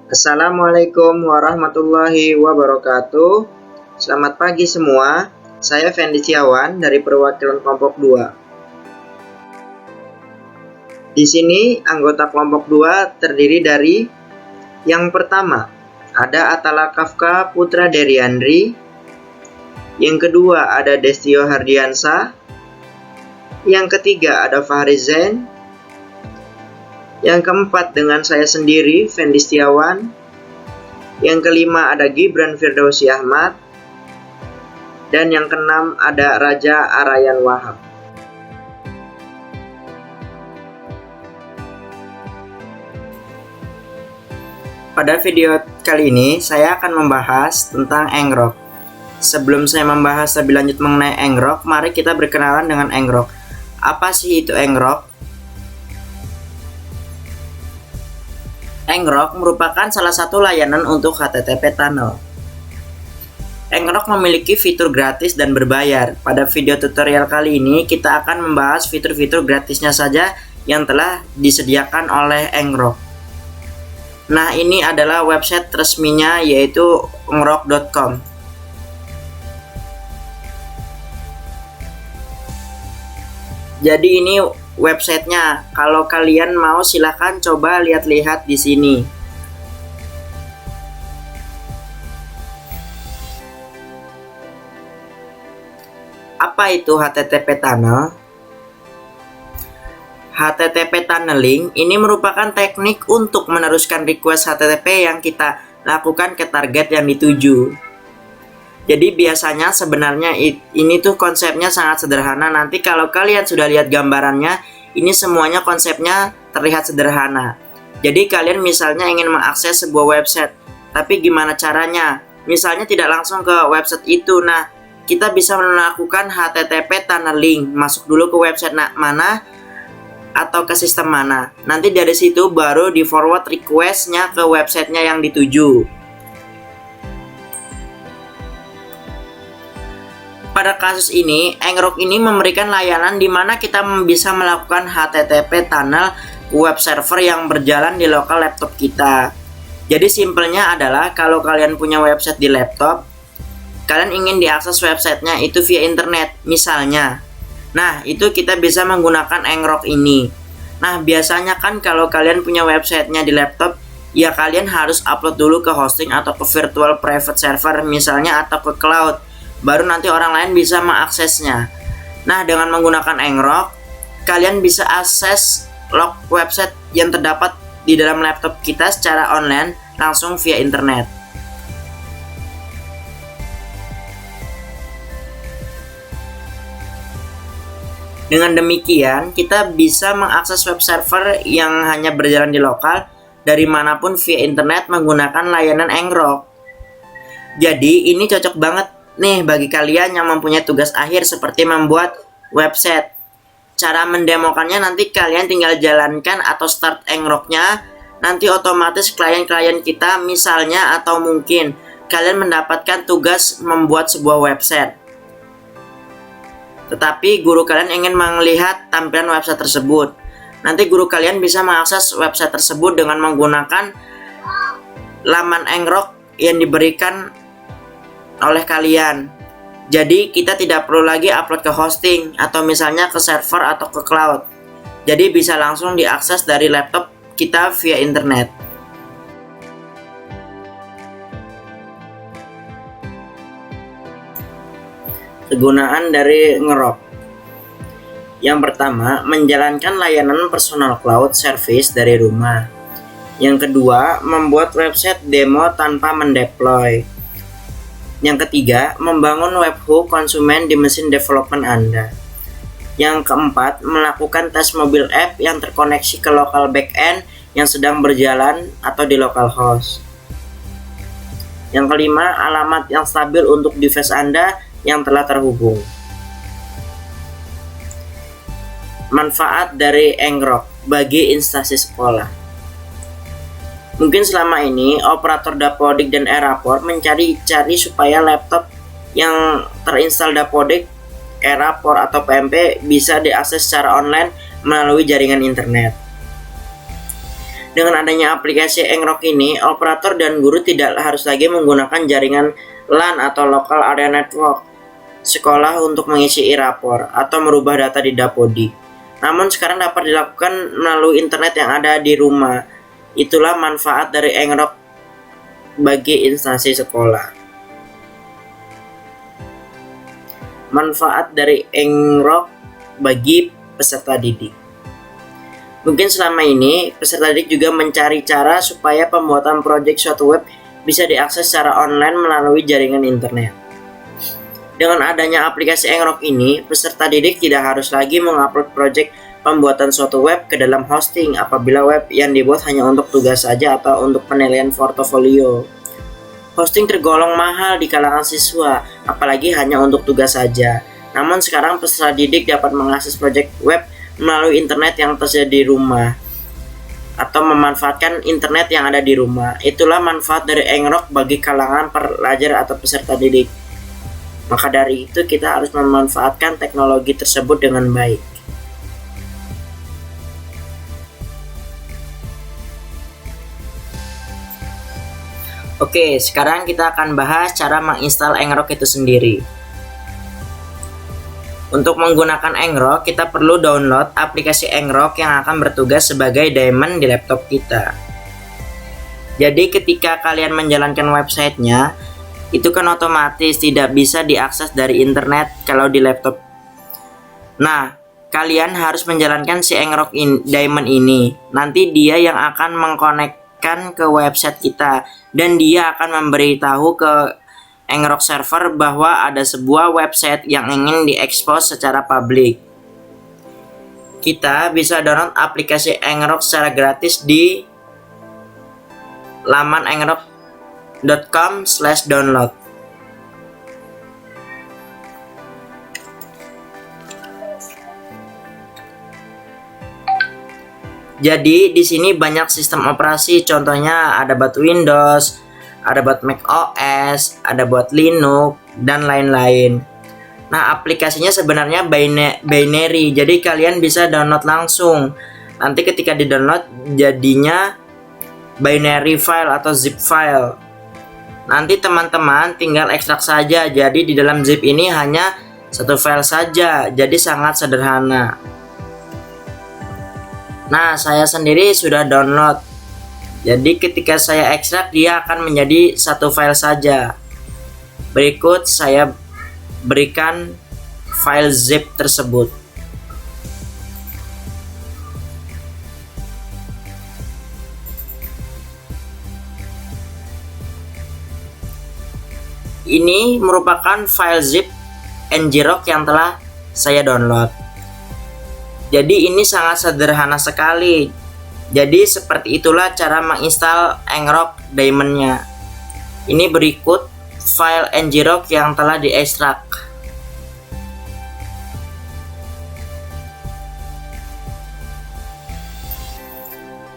Assalamualaikum warahmatullahi wabarakatuh. Selamat pagi semua. Saya Fendi Setiawan dari perwakilan kelompok 2. Di sini anggota kelompok 2 terdiri dari yang pertama ada Atala Kafka Putra Deriandri, yang kedua ada Destio Hardiansa, yang ketiga ada Fahri Zain, yang keempat dengan saya sendiri Fendi Setiawan, yang kelima ada Gibran Firdausi Ahmad, dan yang keenam ada Raja Arayan Wahab. Pada video kali ini saya akan membahas tentang Ngrok. Sebelum saya membahas lebih lanjut mengenai Ngrok, mari kita berkenalan dengan Ngrok. Apa sih itu Ngrok? Ngrok merupakan salah satu layanan untuk HTTP Tunnel. Ngrok memiliki fitur gratis dan berbayar. Pada video tutorial kali ini kita akan membahas fitur-fitur gratisnya saja yang telah disediakan oleh Ngrok. Nah, ini adalah website resminya, yaitu ngrok.com. Jadi ini websitenya. Kalau kalian mau silahkan coba lihat-lihat di sini. Apa itu HTTP Tunnel? HTTP tunneling ini merupakan teknik untuk meneruskan request HTTP yang kita lakukan ke target yang dituju. Jadi biasanya sebenarnya ini tuh konsepnya sangat sederhana. Nanti kalau kalian sudah lihat gambarannya, ini semuanya konsepnya terlihat sederhana. Jadi kalian misalnya ingin mengakses sebuah website, tapi gimana caranya? Misalnya tidak langsung ke website itu. Nah, kita bisa melakukan HTTP tunneling. Masuk dulu ke website mana atau ke sistem mana. Nanti dari situ baru di forward requestnya ke websitenya yang dituju. Pada kasus ini, Ngrok ini memberikan layanan di mana kita bisa melakukan HTTP tunnel ke web server yang berjalan di lokal laptop kita. Jadi simpelnya adalah kalau kalian punya website di laptop, kalian ingin diakses websitenya itu via internet, misalnya. Nah, itu kita bisa menggunakan Ngrok ini. Nah, biasanya kan kalau kalian punya websitenya di laptop, ya kalian harus upload dulu ke hosting atau ke virtual private server misalnya, atau ke cloud. Baru nanti orang lain bisa mengaksesnya. Nah, dengan menggunakan Ngrok, kalian bisa akses log website yang terdapat di dalam laptop kita secara online langsung via internet. Dengan demikian, kita bisa mengakses web server yang hanya berjalan di lokal dari manapun via internet menggunakan layanan Ngrok. Jadi, ini cocok banget nih bagi kalian yang mempunyai tugas akhir seperti membuat website. Cara mendemokannya nanti kalian tinggal jalankan atau start Ngroknya. Nanti otomatis klien-klien kita misalnya atau mungkin kalian mendapatkan tugas membuat sebuah website. Tetapi guru kalian ingin melihat tampilan website tersebut. Nanti guru kalian bisa mengakses website tersebut dengan menggunakan laman Ngrok yang diberikan oleh kalian. Jadi kita tidak perlu lagi upload ke hosting atau misalnya ke server atau ke cloud. Jadi bisa langsung diakses dari laptop kita via internet. Kegunaan dari Ngrok. Yang pertama, menjalankan layanan personal cloud service dari rumah. Yang kedua, membuat website demo tanpa mendeploy. Yang ketiga, membangun webhook konsumen di mesin development Anda. Yang keempat, melakukan tes mobil app yang terkoneksi ke lokal backend yang sedang berjalan atau di localhost. Yang kelima, alamat yang stabil untuk device Anda yang telah terhubung. Manfaat dari Ngrok bagi instansi sekolah. Mungkin selama ini operator Dapodik dan Eraport mencari-cari supaya laptop yang terinstall Dapodik, Eraport atau PMP bisa diakses secara online melalui jaringan internet. Dengan adanya aplikasi Engrok ini, operator dan guru tidak harus lagi menggunakan jaringan LAN atau Local Area Network sekolah untuk mengisi e-rapor atau merubah data di Dapodi. Namun sekarang dapat dilakukan melalui internet yang ada di rumah. Itulah manfaat dari Engrok bagi instansi sekolah. Manfaat dari Engrok bagi peserta didik. Mungkin selama ini peserta didik juga mencari cara supaya pembuatan proyek suatu web bisa diakses secara online melalui jaringan internet. Dengan adanya aplikasi Engrok ini, peserta didik tidak harus lagi mengupload proyek pembuatan suatu web ke dalam hosting apabila web yang dibuat hanya untuk tugas saja atau untuk penilaian portofolio. Hosting tergolong mahal di kalangan siswa, apalagi hanya untuk tugas saja. Namun sekarang peserta didik dapat mengakses proyek web melalui internet yang tersedia di rumah atau memanfaatkan internet yang ada di rumah. Itulah manfaat dari Engrok bagi kalangan pelajar atau peserta didik. Maka dari itu kita harus memanfaatkan teknologi tersebut dengan baik. Oke, sekarang kita akan bahas cara menginstal Engrok itu sendiri. Untuk menggunakan Engrok, kita perlu download aplikasi Engrok yang akan bertugas sebagai daemon di laptop kita. Jadi ketika kalian menjalankan websitenya, itu kan otomatis tidak bisa diakses dari internet kalau di laptop. Nah, kalian harus menjalankan si Engrok daemon ini. Nanti dia yang akan mengkonekkan ke website kita dan dia akan memberitahu ke Engrok server bahwa ada sebuah website yang ingin diekspos secara publik. Kita bisa download aplikasi Engrok secara gratis di laman engrok.com/download. Jadi di sini banyak sistem operasi, contohnya ada buat Windows, ada buat Mac OS, ada buat Linux dan lain-lain. Nah, aplikasinya sebenarnya binary, jadi kalian bisa download langsung. Nanti ketika di-download jadinya binary file atau zip file. Nanti teman-teman tinggal ekstrak saja. Jadi di dalam zip ini hanya satu file saja, jadi sangat sederhana. Nah, saya sendiri sudah download. Jadi ketika saya ekstrak, dia akan menjadi satu file saja. Berikut saya berikan file zip tersebut. Ini merupakan file zip Ngrok yang telah saya download. Jadi ini sangat sederhana sekali. Jadi seperti itulah cara menginstal Engrok daemonnya. Ini berikut file Ngrok yang telah diekstrak.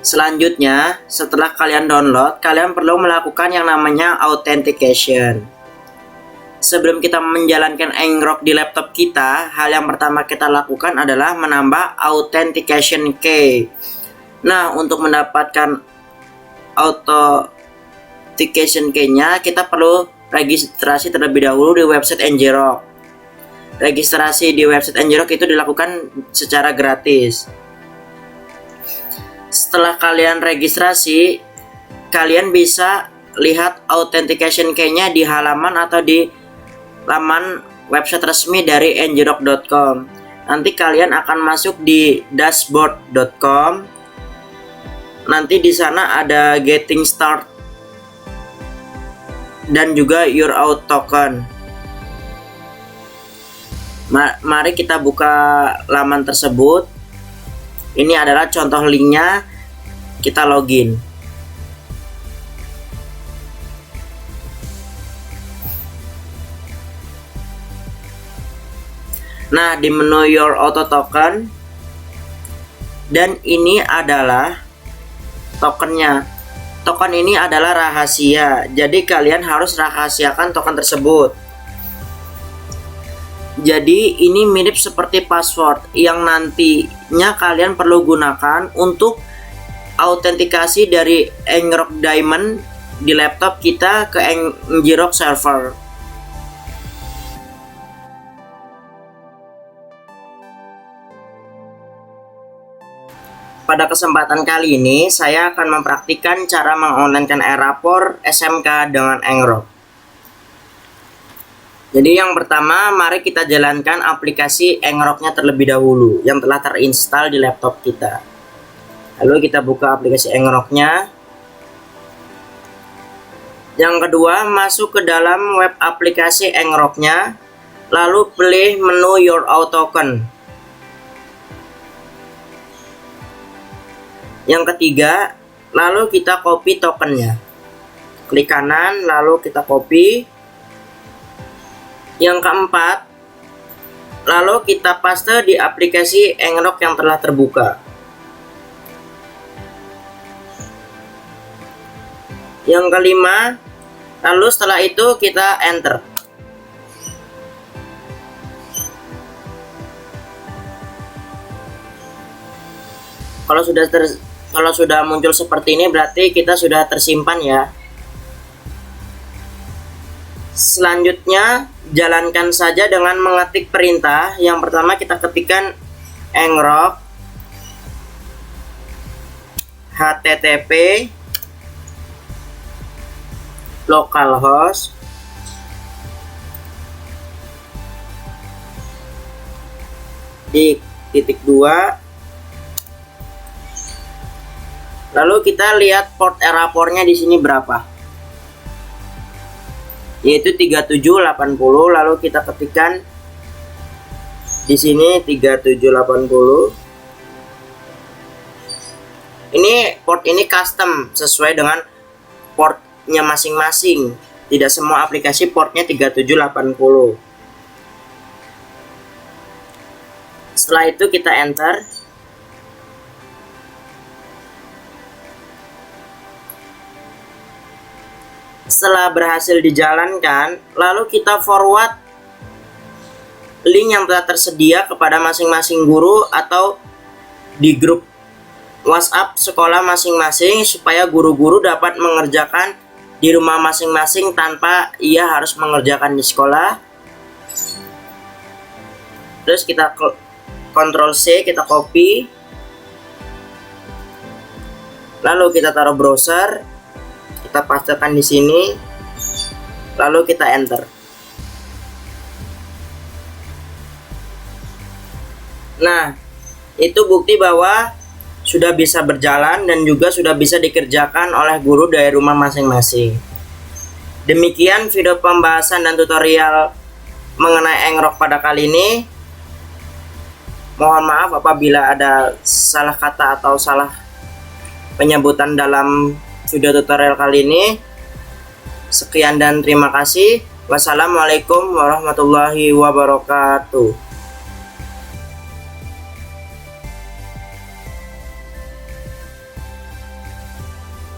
Selanjutnya, setelah kalian download, kalian perlu melakukan yang namanya authentication. Sebelum kita menjalankan Engrok di laptop kita, hal yang pertama kita lakukan adalah menambah authentication key. Nah, untuk mendapatkan authentication key-nya, kita perlu registrasi terlebih dahulu di website Ngrok. Registrasi di website Ngrok itu dilakukan secara gratis. Setelah kalian registrasi, kalian bisa lihat authentication key-nya di halaman atau di laman website resmi dari ngrok.com. Nanti kalian akan masuk di dashboard.com. Nanti di sana ada getting start dan juga your out token. Mari kita buka laman tersebut. Ini adalah contoh linknya. Kita login. Nah, di menu Your Auto Token, dan ini adalah tokennya. Token ini adalah rahasia, jadi kalian harus rahasiakan token tersebut. Jadi ini mirip seperti password yang nantinya kalian perlu gunakan untuk autentikasi dari Ngrok Diamond di laptop kita ke Ngrok server. Pada kesempatan kali ini, saya akan mempraktikkan cara mengonlinkan e-rapor SMK dengan Ngrok. Jadi yang pertama, mari kita jalankan aplikasi Ngroknya terlebih dahulu yang telah terinstall di laptop kita. Lalu kita buka aplikasi Ngroknya. Yang kedua, masuk ke dalam web aplikasi Ngroknya, lalu pilih menu Your Token. Yang ketiga, lalu kita copy tokennya. Klik kanan, lalu kita copy. Yang keempat, lalu kita paste di aplikasi Ngrok yang telah terbuka. Yang kelima, lalu setelah itu kita enter. Kalau sudah muncul seperti ini, berarti kita sudah tersimpan ya. Selanjutnya, jalankan saja dengan mengetik perintah. Yang pertama kita ketikkan Ngrok http localhost di titik 2. Lalu kita lihat port e-rapornya di sini berapa, yaitu 3780. Lalu kita ketikkan di sini 3780. Ini port ini custom sesuai dengan portnya masing-masing. Tidak semua aplikasi portnya 3780. Setelah itu kita enter. Setelah berhasil dijalankan, lalu kita forward link yang telah tersedia kepada masing-masing guru atau di grup WhatsApp sekolah masing-masing, supaya guru-guru dapat mengerjakan di rumah masing-masing tanpa ia harus mengerjakan di sekolah. Terus kita Ctrl C, kita copy, lalu kita taruh browser. Kita pastekan di sini, lalu kita enter. Nah, itu bukti bahwa sudah bisa berjalan dan juga sudah bisa dikerjakan oleh guru dari rumah masing-masing. Demikian video pembahasan dan tutorial mengenai Ngrok pada kali ini. Mohon maaf apabila ada salah kata atau salah penyebutan dalam video tutorial kali ini. Sekian dan terima kasih. Wassalamualaikum warahmatullahi wabarakatuh.